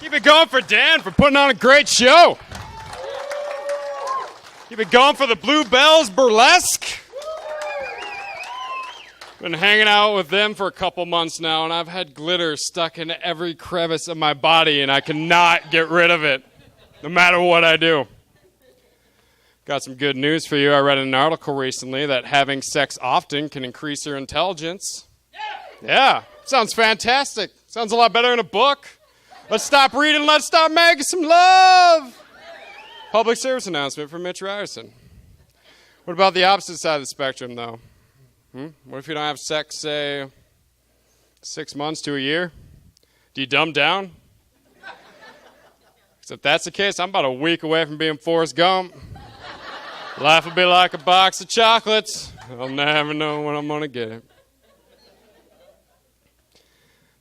Keep it going for Dan for putting on a great show. Keep it going for the Bluebells Burlesque. Been hanging out with them for a couple months now, and I've had glitter stuck in every crevice of my body, and I cannot get rid of it, no matter what I do. Got some good news for you. I read in an article recently that having sex often can increase your intelligence. Yeah, sounds fantastic. Sounds a lot better in a book. Let's stop reading, let's start making some love. Public service announcement from Mitch Reierson. What about the opposite side of the spectrum, though? What if you don't have sex, say, 6 months to a year? Do you dumb down? Because if that's the case, I'm about a week away from being Forrest Gump. Life will be like a box of chocolates. I'll never know when I'm going to get it.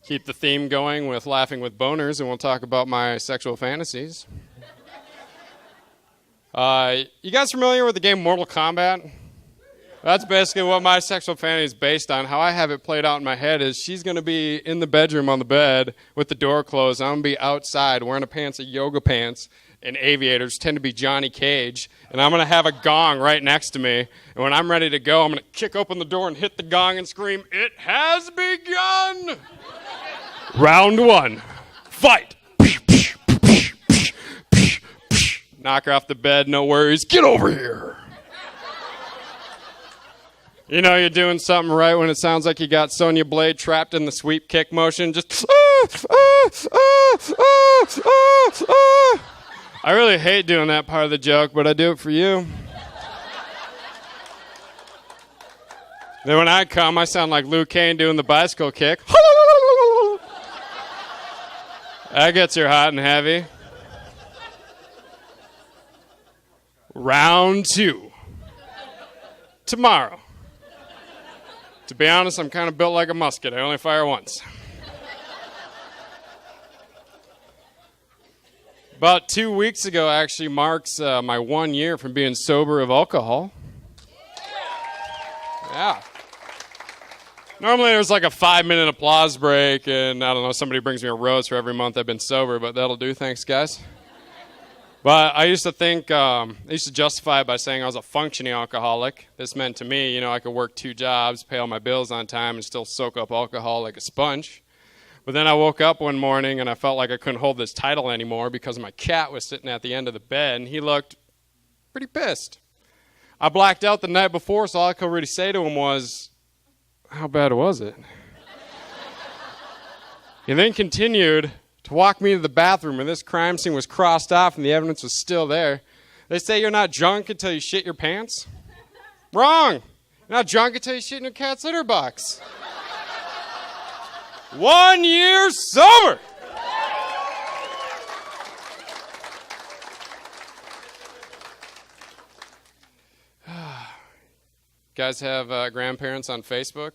Keep the theme going with laughing with boners, and we'll talk about my sexual fantasies. You guys familiar with the game Mortal Kombat? That's basically what my sexual fantasy is based on. How I have it played out in my head is she's going to be in the bedroom on the bed with the door closed. I'm going to be outside wearing a pants of yoga pants and aviators, tend to be Johnny Cage, and I'm going to have a gong right next to me. And when I'm ready to go, I'm going to kick open the door and hit the gong and scream, "It has begun!" Round one, fight. Knock her off the bed, no worries. Get over here. You know you're doing something right when it sounds like you got Sonya Blade trapped in the sweep kick motion. Just, I really hate doing that part of the joke, but I do it for you. Then when I come, I sound like Liu Kang doing the bicycle kick. That gets her hot and heavy. Round two. Tomorrow. To be honest, I'm kind of built like a musket. I only fire once. About 2 weeks ago actually marks my 1 year from being sober of alcohol. Yeah. Normally there's like a 5-minute applause break, and I don't know, somebody brings me a rose for every month I've been sober, but that'll do. Thanks, guys. But I used to think, I used to justify it by saying I was a functioning alcoholic. This meant to me, I could work 2 jobs, pay all my bills on time, and still soak up alcohol like a sponge. But then I woke up one morning and I felt like I couldn't hold this title anymore because my cat was sitting at the end of the bed, and he looked pretty pissed. I blacked out the night before, so all I could really say to him was, "How bad was it?" He then continued to walk me to the bathroom, and this crime scene was crossed off and the evidence was still there. They say you're not drunk until you shit your pants. Wrong. You're not drunk until you shit in your cat's litter box. 1 year sober. Guys have grandparents on Facebook?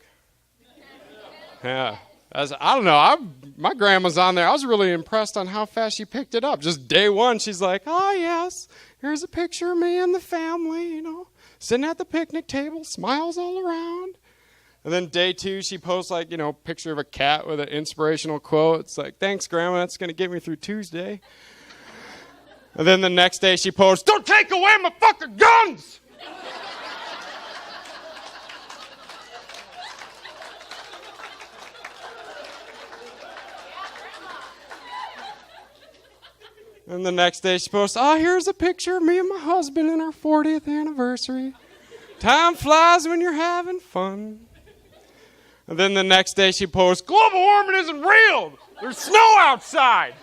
Yeah. I don't know. My grandma's on there. I was really impressed on how fast she picked it up. Just day one, she's like, "Oh, yes, here's a picture of me and the family, sitting at the picnic table, smiles all around." And then day 2, she posts like, picture of a cat with an inspirational quote. It's like, "Thanks, Grandma. That's going to get me through Tuesday." And then the next day she posts, "Don't take away my fucking guns!" And the next day she posts, "Oh, here's a picture of me and my husband in our 40th anniversary. Time flies when you're having fun." And then the next day she posts, "Global warming isn't real. There's snow outside."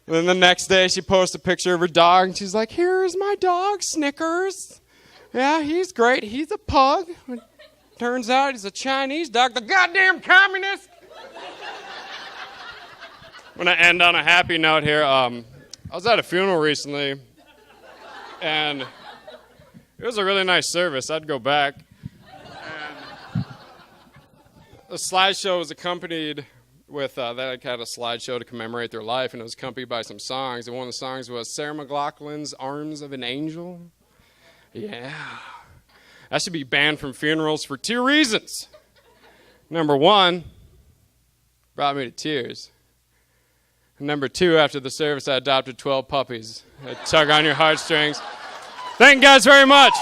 And then the next day she posts a picture of her dog, and she's like, "Here's my dog, Snickers. Yeah, he's great. He's a pug. Turns out he's a Chinese dog, the goddamn communist." I'm going to end on a happy note here. I was at a funeral recently, and it was a really nice service. I'd go back. And the slideshow was accompanied with, they had a slideshow to commemorate their life, and it was accompanied by some songs. And one of the songs was Sarah McLachlan's "Arms of an Angel." Yeah. That should be banned from funerals for 2 reasons. Number one brought me to tears. And number two, after the service, I adopted 12 puppies. I tug on your heartstrings. Thank you guys very much.